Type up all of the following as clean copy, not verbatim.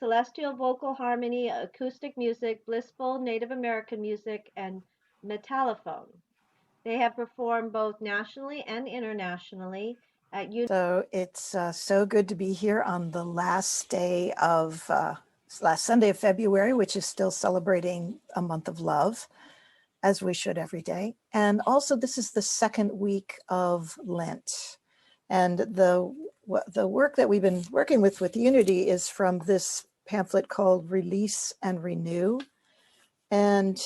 celestial vocal harmony, acoustic music, blissful Native American music, and metallophone. They have performed both nationally and internationally at So it's so good to be here on the last day of, last Sunday of February, which is still celebrating a month of love, as we should every day. And also this is the second week of Lent. And the work that we've been working with Unity is from this pamphlet called Release and Renew. And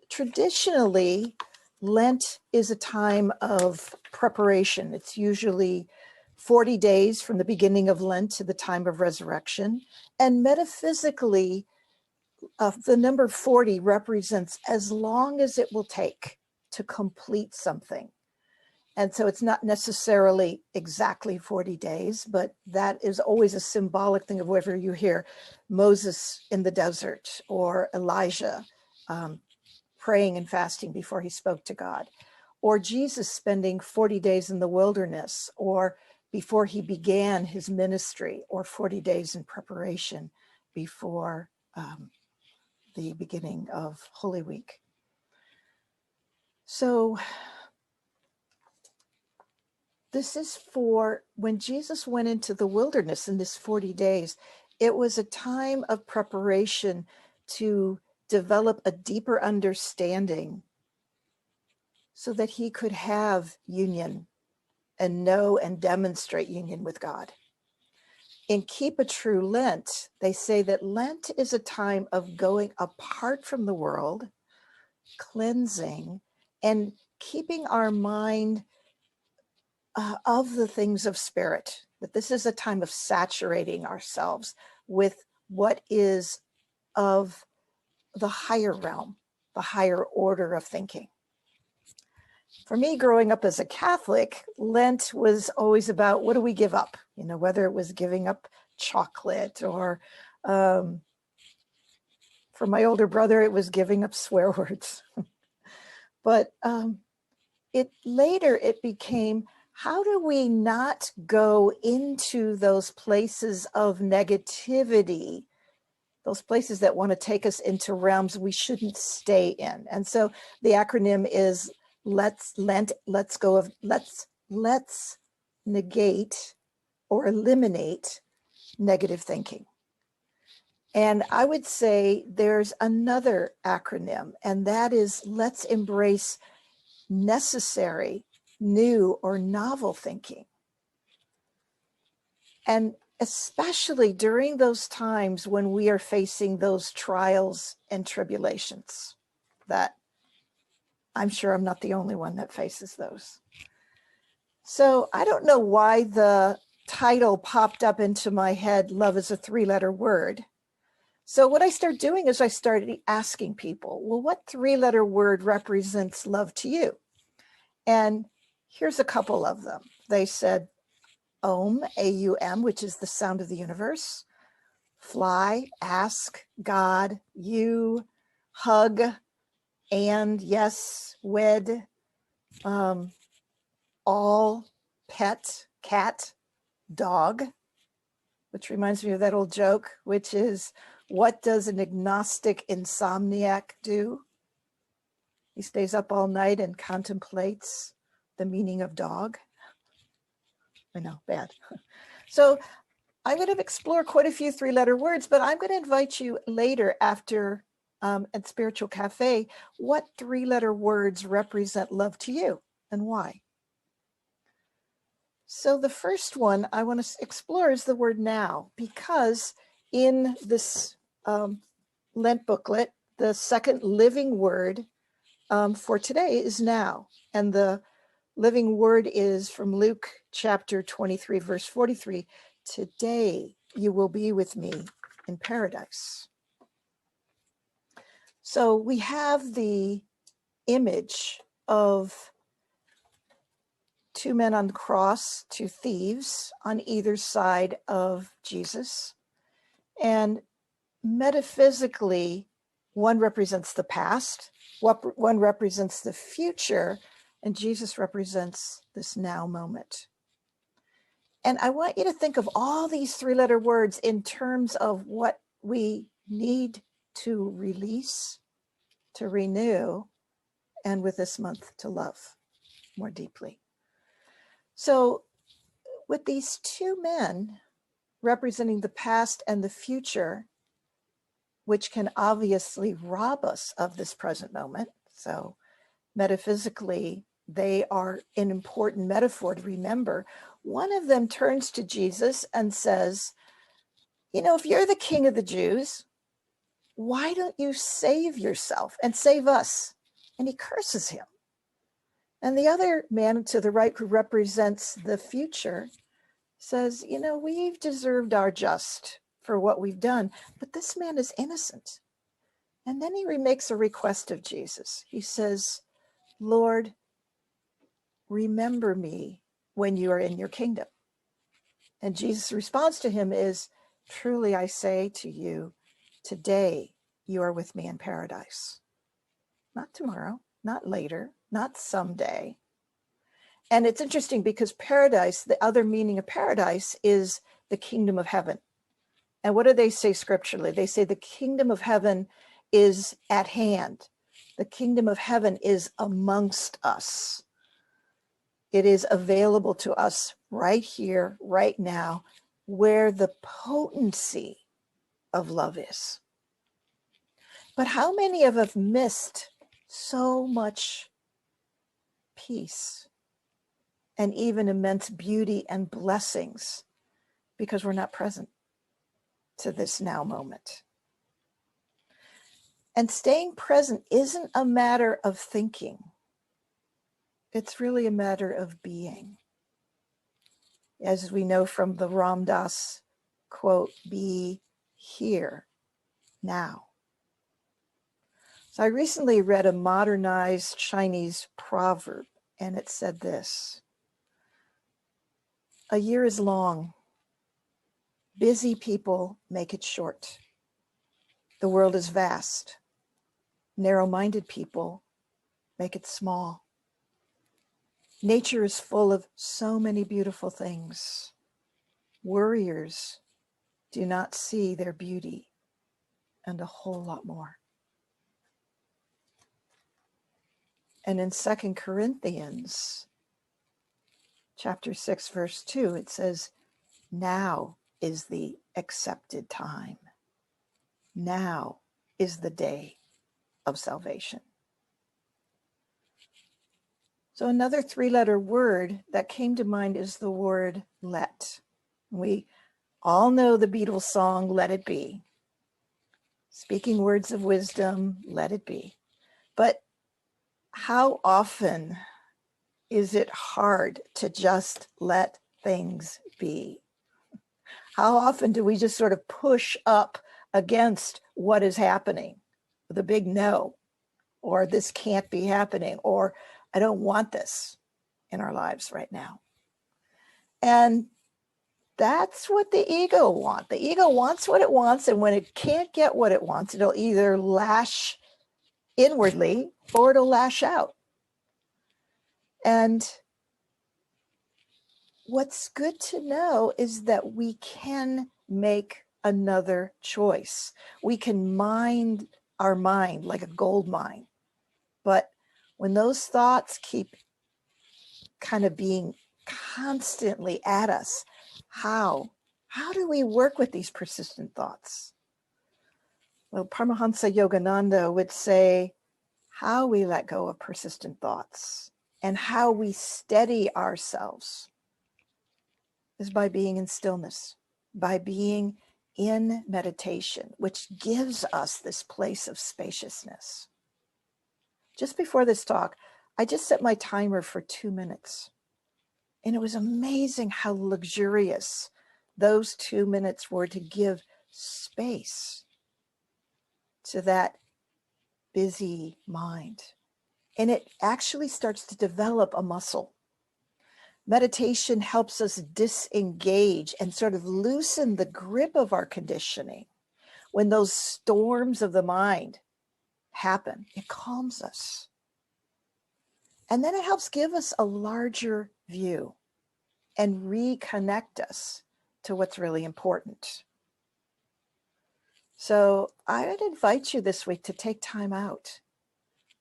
traditionally, Lent is a time of preparation. It's usually 40 days from the beginning of Lent to the time of resurrection. And metaphysically, the number 40 represents as long as it will take to complete something. And so it's not necessarily exactly 40 days, but that is always a symbolic thing of whether you hear Moses in the desert or Elijah praying and fasting before he spoke to God, or Jesus spending 40 days in the wilderness, or before he began his ministry, or 40 days in preparation before the beginning of Holy Week. So this is for when Jesus went into the wilderness in this 40 days, it was a time of preparation to develop a deeper understanding so that he could have union and know and demonstrate union with God. In Keep a True Lent, they say that Lent is a time of going apart from the world, cleansing, and keeping our mind of the things of spirit, that this is a time of saturating ourselves with what is of the higher realm, the higher order of thinking. For me, growing up as a Catholic, Lent was always about what do we give up? You know, whether it was giving up chocolate or for my older brother, it was giving up swear words. But later it became, how do we not go into those places of negativity, those places that want to take us into realms we shouldn't stay in? And so the acronym is let's negate or eliminate negative thinking. And I would say there's another acronym, and that is let's embrace necessary, new, or novel thinking. And especially during those times when we are facing those trials and tribulations that I'm sure I'm not the only one that faces those. So I don't know why the title popped up into my head, love is a 3-letter word. So what I started doing is I started asking people, well, what 3-letter word represents love to you? And here's a couple of them. They said Om, A-U-M, which is the sound of the universe, fly, ask, God, you, hug, and, yes, wed, all, pet, cat, dog, which reminds me of that old joke, which is, what does an agnostic insomniac do? He stays up all night and contemplates the meaning of dog. I know, bad. So I'm going to explore quite a few 3-letter words, but I'm going to invite you later after at Spiritual Cafe, what 3-letter words represent love to you and why? So the first one I want to explore is the word now, because in this Lent booklet, the second living word for today is now. And the living word is from Luke chapter 23, verse 43. Today you will be with me in paradise. So we have the image of 2 men on the cross, 2 thieves on either side of Jesus. And metaphysically, one represents the past, one represents the future, and Jesus represents this now moment. And I want you to think of all these three-letter words in terms of what we need to release, to renew, and with this month to love more deeply. So with these two men representing the past and the future, which can obviously rob us of this present moment. So metaphysically, they are an important metaphor to remember. One of them turns to Jesus and says, if you're the king of the Jews, why don't you save yourself and save us? And he curses him. And the other man to the right, who represents the future, says, we've deserved our just for what we've done, but this man is innocent. And then he makes a request of Jesus. He says, Lord, remember me when you are in your kingdom. And Jesus' response to him is, truly I say to you, today you are with me in paradise. Not tomorrow, not later, not someday. And it's interesting because paradise, the other meaning of paradise is the kingdom of heaven. And what do they say scripturally? They say the kingdom of heaven is at hand. The kingdom of heaven is amongst us. It is available to us right here, right now, where the potency of love is. But how many of us have missed so much peace and even immense beauty and blessings because we're not present to this now moment? And staying present isn't a matter of thinking. It's really a matter of being. As we know from the Ram Dass quote, be here now. So I recently read a modernized Chinese proverb, and it said this: a year is long. Busy people make it short. The world is vast. Narrow-minded people make it small. Nature is full of so many beautiful things. Worriers do not see their beauty and a whole lot more. And in 2 Corinthians chapter 6, verse 2, it says, now is the accepted time. Now is the day of salvation. So another three-letter word that came to mind is the word let. We all know the Beatles song, Let It Be. Speaking words of wisdom, let it be. But how often is it hard to just let things be? How often do we just sort of push up against what is happening with a big no, or this can't be happening, or I don't want this in our lives right now? And that's what the ego wants. The ego wants what it wants, and when it can't get what it wants, it'll either lash inwardly or it'll lash out. And what's good to know is that we can make another choice. We can mind our mind like a gold mine. But when those thoughts keep kind of being constantly at us, how do we work with these persistent thoughts? Well, Paramahansa Yogananda would say how we let go of persistent thoughts and how we steady ourselves is by being in stillness, by being in meditation, which gives us this place of spaciousness. Just before this talk, I just set my timer for 2 minutes. And it was amazing how luxurious those 2 minutes were to give space to that busy mind. And it actually starts to develop a muscle. Meditation helps us disengage and sort of loosen the grip of our conditioning. When those storms of the mind happen, it calms us. And then it helps give us a larger view. and reconnect us to what's really important. So I would invite you this week to take time out,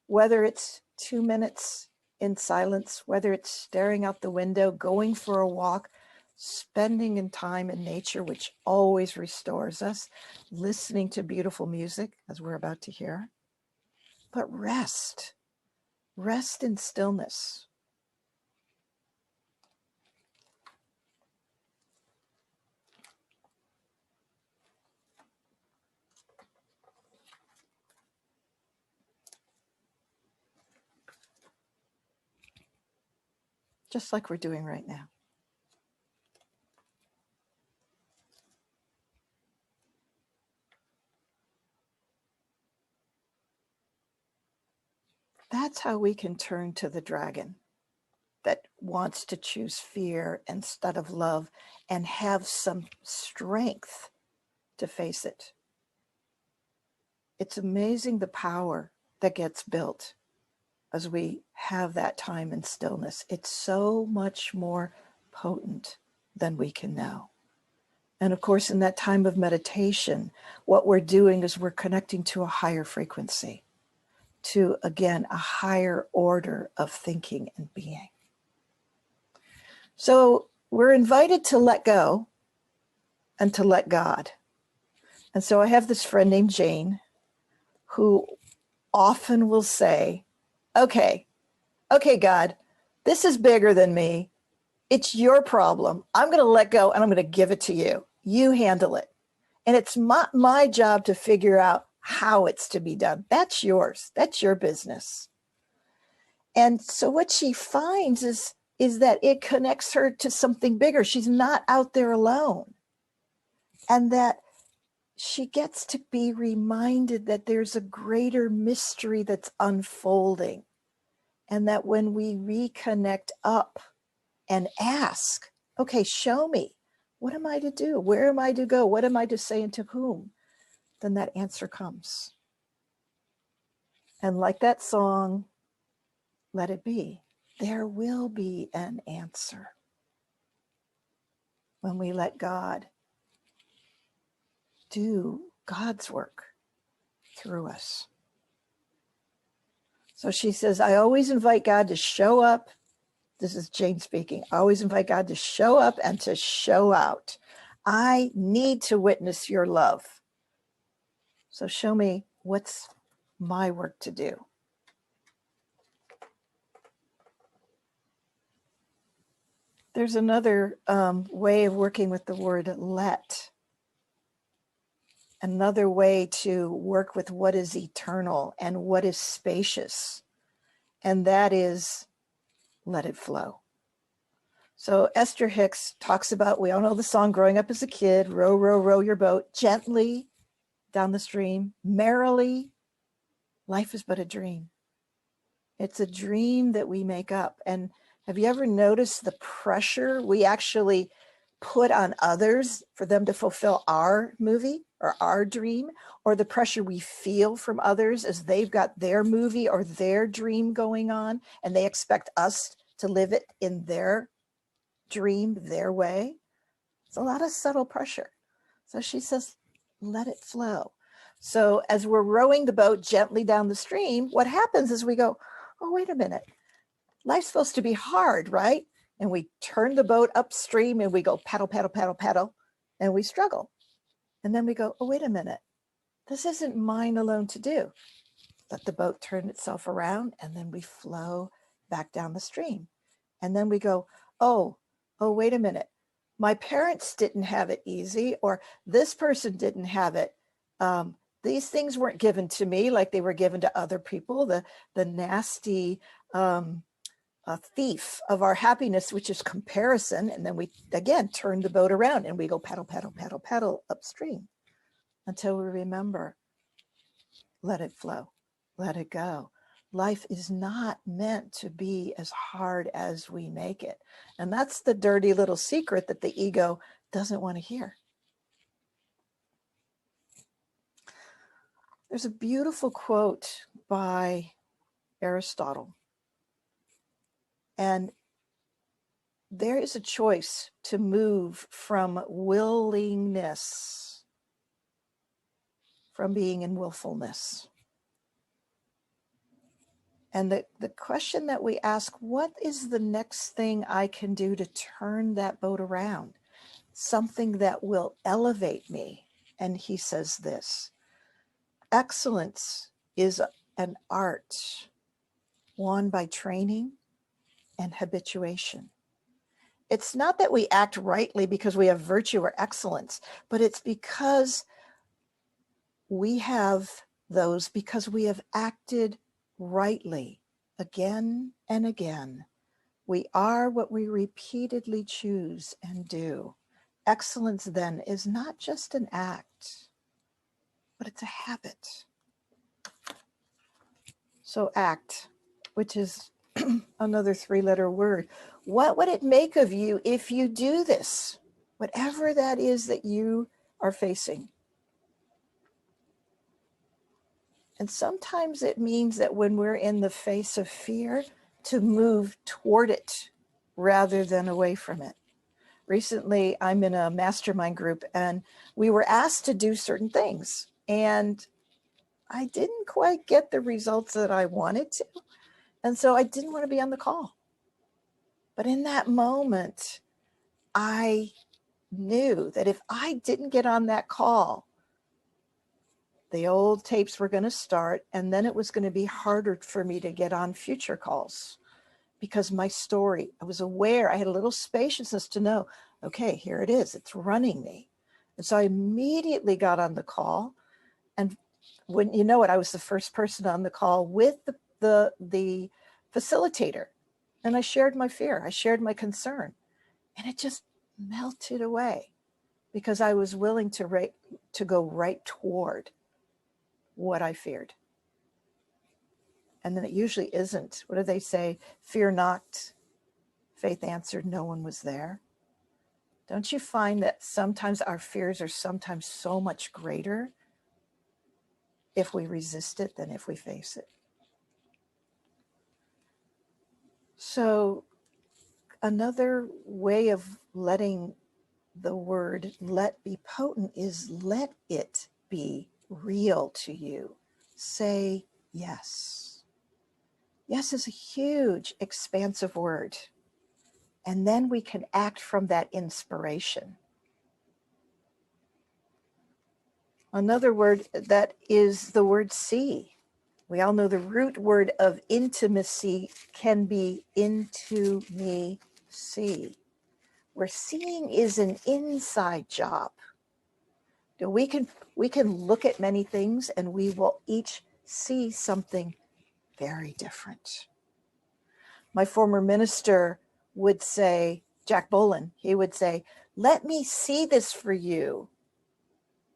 whether it's 2 minutes in silence, whether it's staring out the window, going for a walk, spending in time in nature, which always restores us, listening to beautiful music, as we're about to hear. But rest in stillness. Just like we're doing right now. That's how we can turn to the dragon that wants to choose fear instead of love and have some strength to face it. It's amazing the power that gets built as we have that time in stillness. It's so much more potent than we can know. And of course, in that time of meditation, what we're doing is we're connecting to a higher frequency, to, again, a higher order of thinking and being. So we're invited to let go and to let God. And so I have this friend named Jane who often will say, okay, God, this is bigger than me. It's your problem. I'm going to let go and I'm going to give it to you. You handle it. And it's my job to figure out how it's to be done. That's yours. That's your business. And so what she finds is that it connects her to something bigger. She's not out there alone. And that she gets to be reminded that there's a greater mystery that's unfolding. And that when we reconnect up and ask, okay, show me, what am I to do? Where am I to go? What am I to say and to whom? Then that answer comes. And like that song, Let It Be, there will be an answer when we let God do God's work through us. So she says, I always invite God to show up. This is Jane speaking. I always invite God to show up and to show out. I need to witness your love. So show me what's my work to do. There's another way of working with the word let. Another way to work with what is eternal and what is spacious. And that is let it flow. So Esther Hicks talks about, we all know the song growing up as a kid, row, row, row your boat gently down the stream, merrily. Life is but a dream. It's a dream that we make up. And have you ever noticed the pressure we actually put on others for them to fulfill our movie or our dream, or the pressure we feel from others as they've got their movie or their dream going on and they expect us to live it in their dream, their way? It's a lot of subtle pressure. So she says, let it flow. So as we're rowing the boat gently down the stream, what happens is we go, oh, wait a minute. Life's supposed to be hard, right? And we turn the boat upstream and we go paddle, paddle, paddle, paddle, and we struggle. And then we go, oh, wait a minute. This isn't mine alone to do. Let the boat turn itself around and then we flow back down the stream. And then we go, oh, wait a minute. My parents didn't have it easy, or this person didn't have it. These things weren't given to me like they were given to other people. The nasty thief of our happiness, which is comparison. And then we, again, turn the boat around and we go paddle, paddle, paddle, paddle upstream until we remember, let it flow, let it go. Life is not meant to be as hard as we make it. And that's the dirty little secret that the ego doesn't want to hear. There's a beautiful quote by Aristotle. And there is a choice to move from willingness, from being in willfulness. And the question that we ask, what is the next thing I can do to turn that boat around? Something that will elevate me. And he says this: excellence is an art won by training and habituation. It's not that we act rightly because we have virtue or excellence, but it's because we have those, because we have acted rightly again and again. We are what we repeatedly choose and do. Excellence then is not just an act, but it's a habit. So act, which is another 3-letter word. What would it make of you if you do this? Whatever that is that you are facing. And sometimes it means that when we're in the face of fear, to move toward it rather than away from it. Recently, I'm in a mastermind group and we were asked to do certain things. And I didn't quite get the results that I wanted to. And so I didn't want to be on the call. But in that moment, I knew that if I didn't get on that call, the old tapes were going to start, and then it was going to be harder for me to get on future calls because my story, I was aware, I had a little spaciousness to know, okay, here it is, it's running me. And so I immediately got on the call, and when you know it, I was the first person on the call with the facilitator, and I shared my fear, I shared my concern, and it just melted away because I was willing to go right toward what I feared. And then it usually isn't. What do they say? Fear not, faith answered, no one was there. Don't you find that sometimes our fears are sometimes so much greater if we resist it than if we face it? So another way of letting the word let be potent is let it be real to you. Say yes. Yes is a huge, expansive word. And then we can act from that inspiration. Another word that is the word see. We all know the root word of intimacy can be into me see, where seeing is an inside job. We can look at many things and we will each see something very different. My former minister would say, Jack Boland, he would say, let me see this for you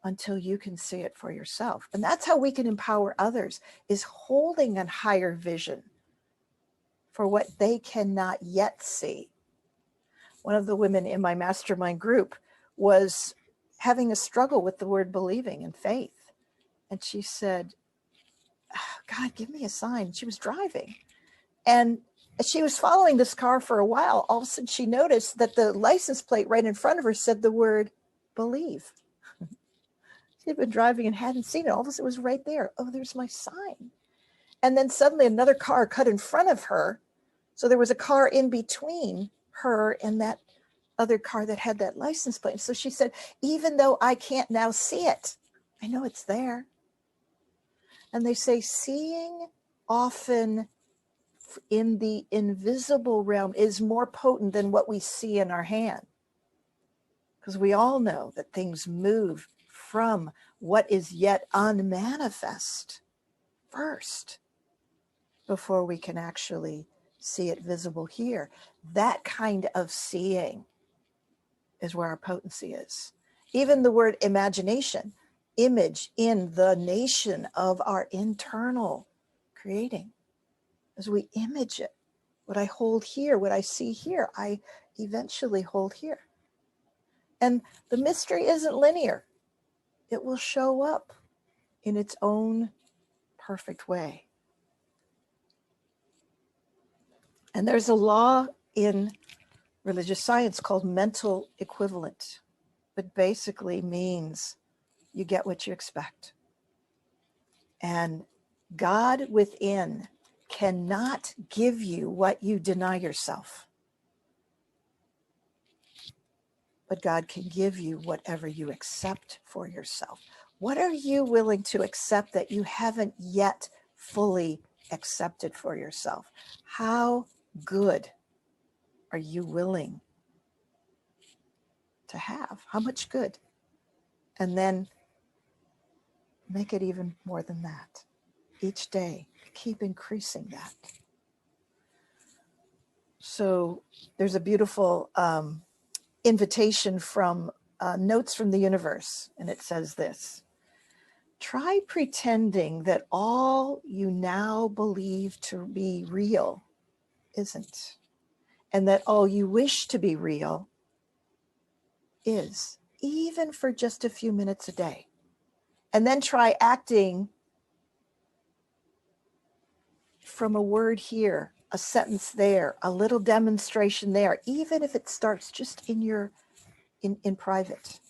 until you can see it for yourself. And that's how we can empower others, is holding a higher vision for what they cannot yet see. One of the women in my mastermind group was having a struggle with the word believing and faith. And she said, God, give me a sign. She was driving. And she was following this car for a while. All of a sudden she noticed that the license plate right in front of her said the word believe. She had been driving and hadn't seen it. All of a sudden it was right there. Oh, there's my sign. And then suddenly another car cut in front of her. So there was a car in between her and that other car that had that license plate. So she said, even though I can't now see it, I know it's there. And they say seeing often in the invisible realm is more potent than what we see in our hand. Because we all know that things move from what is yet unmanifest first before we can actually see it visible here. That kind of seeing is where our potency is. Even the word imagination, image in the nation of our internal creating. As we image it, what I hold here, what I see here, I eventually hold here. And the mystery isn't linear. It will show up in its own perfect way. And there's a law in religious science called mental equivalent, but basically means you get what you expect. And God within cannot give you what you deny yourself, but God can give you whatever you accept for yourself. What are you willing to accept that you haven't yet fully accepted for yourself? How good are you willing to have? How much good? And then make it even more than that. Each day, keep increasing that. So there's a beautiful invitation from Notes from the Universe, and it says this: try pretending that all you now believe to be real isn't, and that all you wish to be real is, even for just a few minutes a day. And then try acting from a word here, a sentence there, a little demonstration there, even if it starts just in private.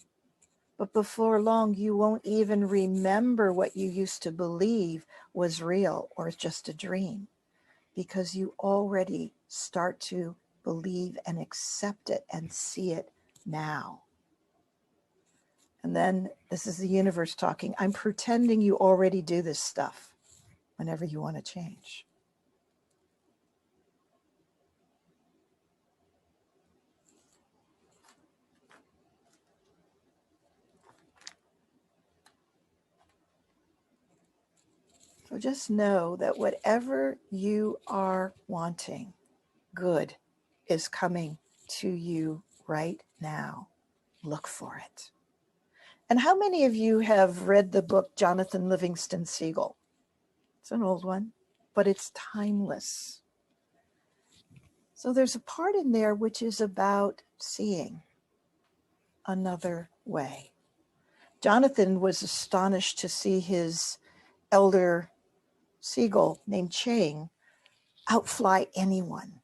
But before long, you won't even remember what you used to believe was real or just a dream, because you already start to believe and accept it and see it now. And then this is the universe talking. I'm pretending you already do this stuff whenever you want to change. So just know that whatever you are wanting, good is coming to you right now. Look for it. And how many of you have read the book Jonathan Livingston Seagull? It's an old one, but it's timeless. So there's a part in there which is about seeing another way. Jonathan was astonished to see his elder seagull named Chang outfly anyone.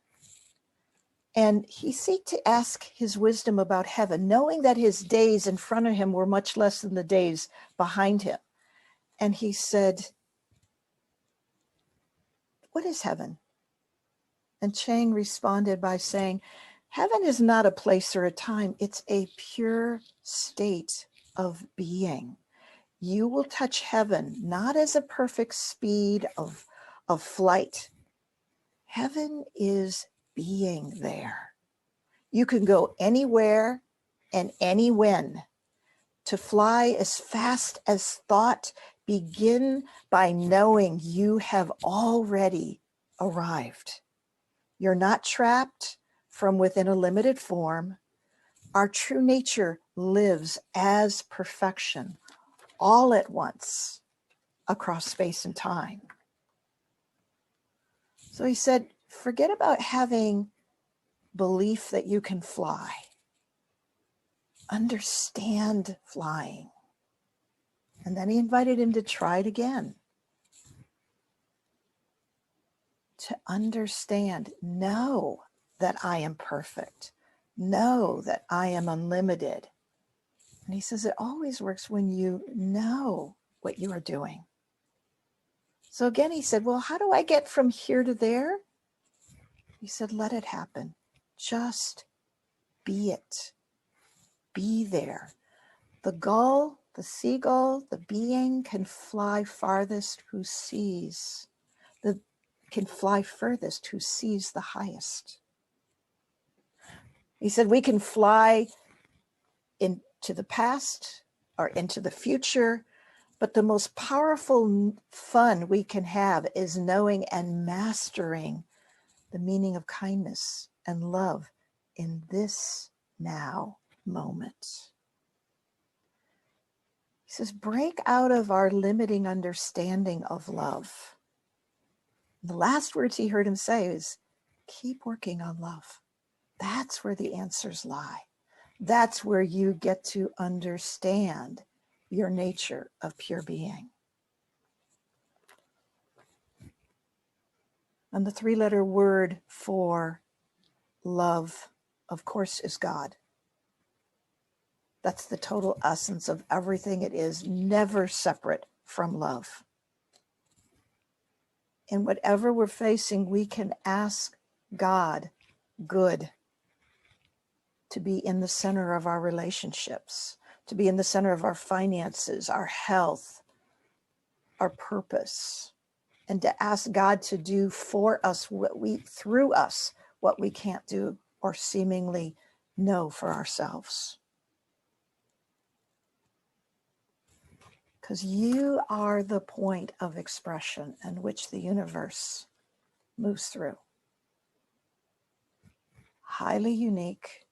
And he sought to ask his wisdom about heaven, knowing that his days in front of him were much less than the days behind him. And he said, "What is heaven?" And Chang responded by saying, "Heaven is not a place or a time. It's a pure state of being. You will touch heaven not as a perfect speed of flight. Heaven is being there. You can go anywhere and any when. To fly as fast as thought, begin by knowing you have already arrived. You're not trapped from within a limited form. Our true nature lives as perfection, all at once, across space and time." So he said, forget about having belief that you can fly. Understand flying. And then he invited him to try it again. To understand, know that I am perfect. Know that I am unlimited. And he says it always works when you know what you are doing. So again, he said, well, how do I get from here to there? He said, let it happen. Just be it. Be there. The gull, the seagull, the being can fly farthest who sees. Can fly furthest who sees the highest. He said, we can fly into the past or into the future, but the most powerful fun we can have is knowing and mastering the meaning of kindness and love in this now moment. He says, break out of our limiting understanding of love. The last words he heard him say is, keep working on love. That's where the answers lie. That's where you get to understand your nature of pure being. And the three-letter word for love of course, is God. That's the total essence of everything it is, never separate from love. In whatever we're facing, we can ask God, good, to be in the center of our relationships, to be in the center of our finances, our health, our purpose, and to ask God to do for us through us, what we can't do or seemingly know for ourselves. Because you are the point of expression in which the universe moves through. Highly unique,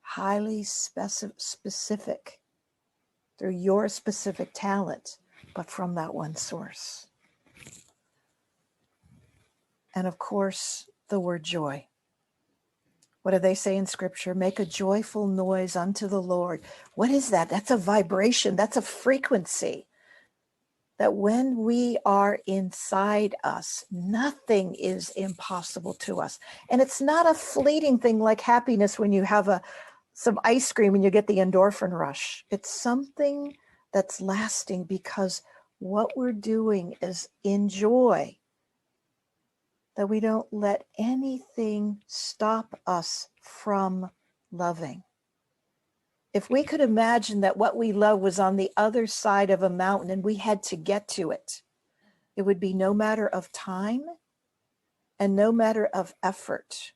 highly specific through your specific talent, but from that one source. And of course, the word joy. What do they say in Scripture? Make a joyful noise unto the Lord. What is that? That's a vibration. That's a frequency. That when we are inside us, nothing is impossible to us. And it's not a fleeting thing like happiness when you have some ice cream and you get the endorphin rush. It's something that's lasting because what we're doing is enjoy. That we don't let anything stop us from loving. If we could imagine that what we love was on the other side of a mountain and we had to get to it, it would be no matter of time and no matter of effort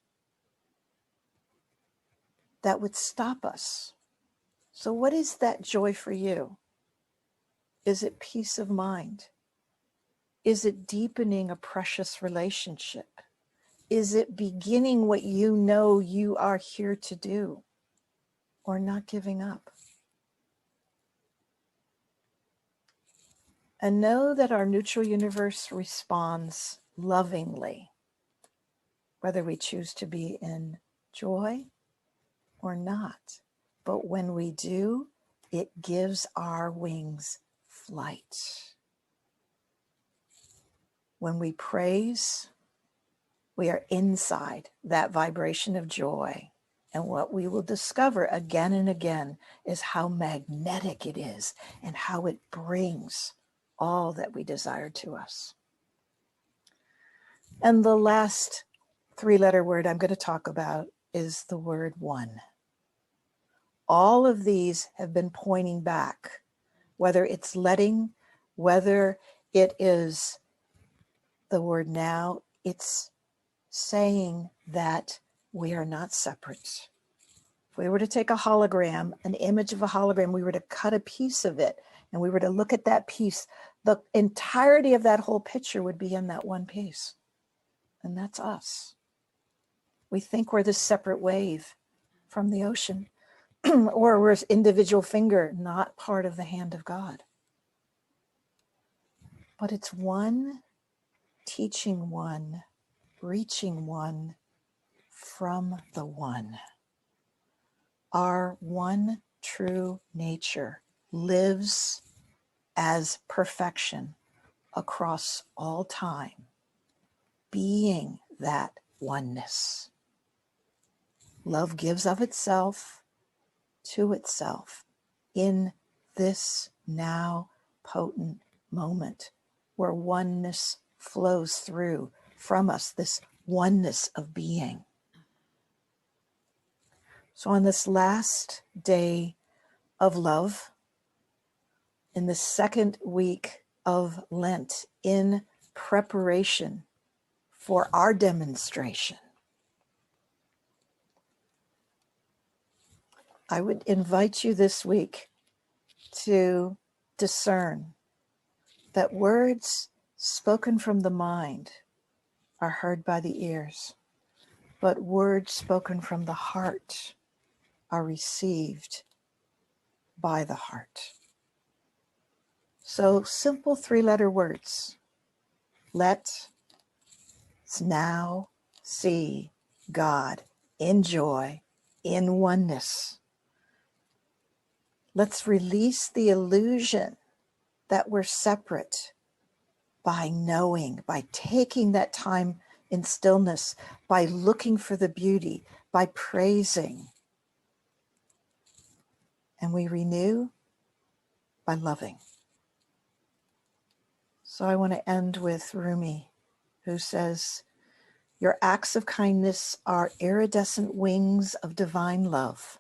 that would stop us. So what is that joy for you? Is it peace of mind? Is it deepening a precious relationship? Is it beginning what you know you are here to do, or not giving up? And know that our neutral universe responds lovingly, whether we choose to be in joy or not. But when we do, it gives our wings flight. When we praise, we are inside that vibration of joy. And what we will discover again and again is how magnetic it is and how it brings all that we desire to us. And the last 3-letter word I'm going to talk about is the word one. All of these have been pointing back, whether it's letting, whether it is the word now, it's saying that we are not separate. If we were to take a hologram, an image of a hologram, we were to cut a piece of it, and we were to look at that piece, the entirety of that whole picture would be in that one piece. And that's us. We think we're this separate wave from the ocean, or we're an individual finger, not part of the hand of God. But it's one, teaching one, reaching one from the one. Our one true nature lives as perfection across all time, being that oneness. Love gives of itself to itself in this now potent moment where oneness flows through from us, this oneness of being. So on this last day of love, in the second week of Lent, in preparation for our demonstration, I would invite you this week to discern that words spoken from the mind are heard by the ears, but words spoken from the heart are received by the heart. So simple 3-letter words. Let's now see God in joy, in oneness. Let's release the illusion that we're separate by knowing, by taking that time in stillness, by looking for the beauty, by praising, and we renew by loving. So I want to end with Rumi, who says, "Your acts of kindness are iridescent wings of divine love,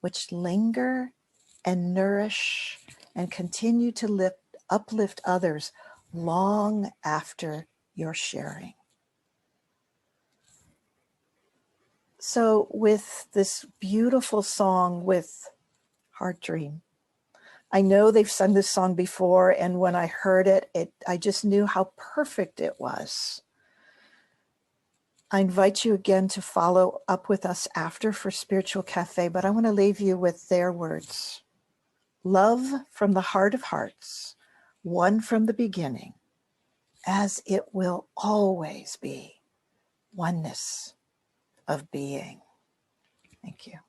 which linger and nourish and continue to uplift others long after your sharing." So with this beautiful song with Heart Dream, I know they've sung this song before, and when I heard it, I just knew how perfect it was. I invite you again to follow up with us after for Spiritual Cafe, but I want to leave you with their words. Love from the heart of hearts, one from the beginning, as it will always be, oneness of being. Thank you.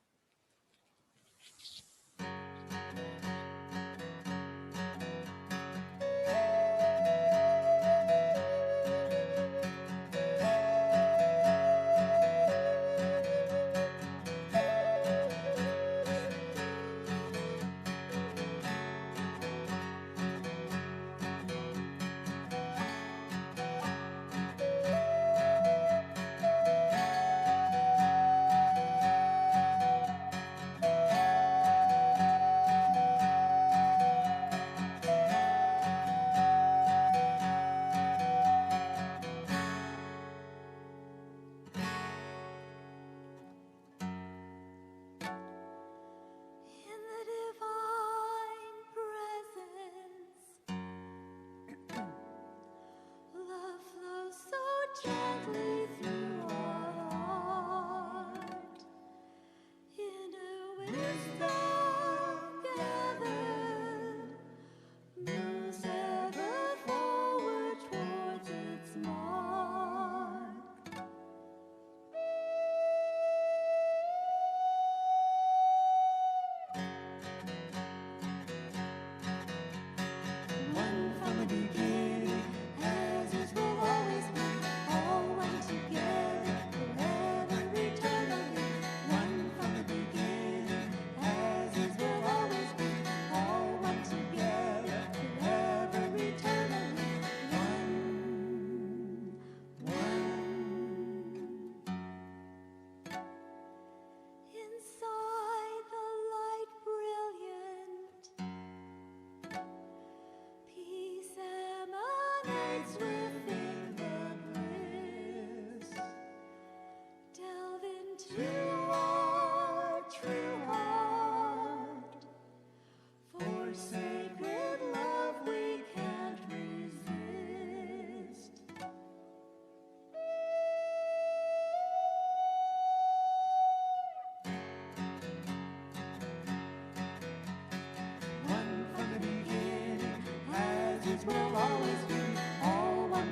Will always be all one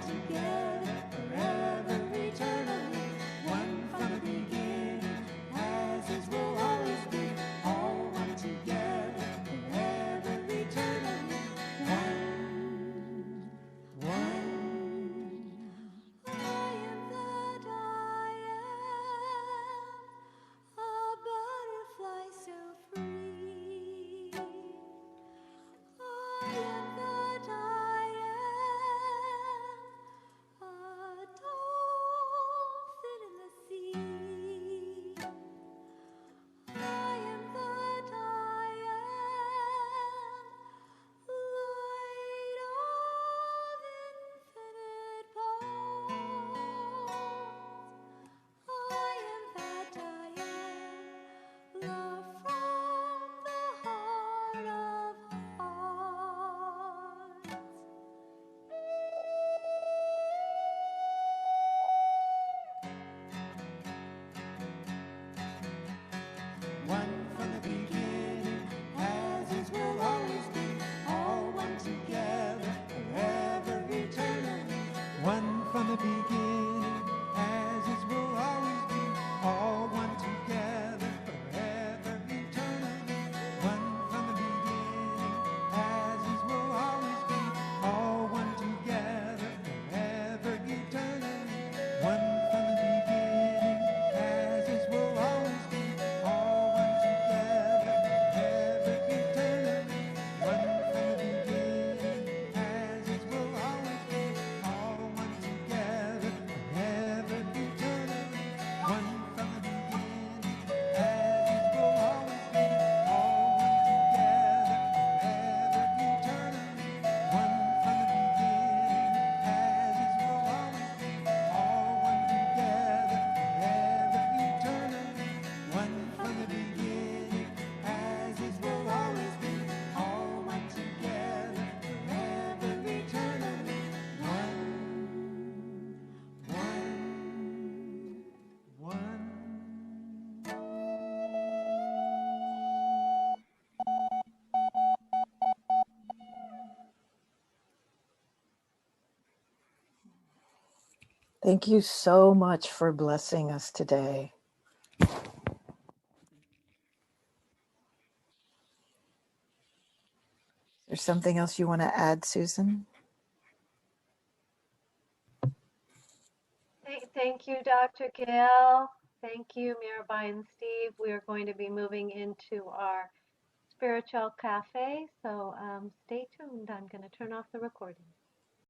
Thank you so much for blessing us today. Is there something else you want to add, Susan? Thank you, Dr. Gail. Thank you, Mirabai and Steve. We are going to be moving into our spiritual cafe, so stay tuned. I'm going to turn off the recording.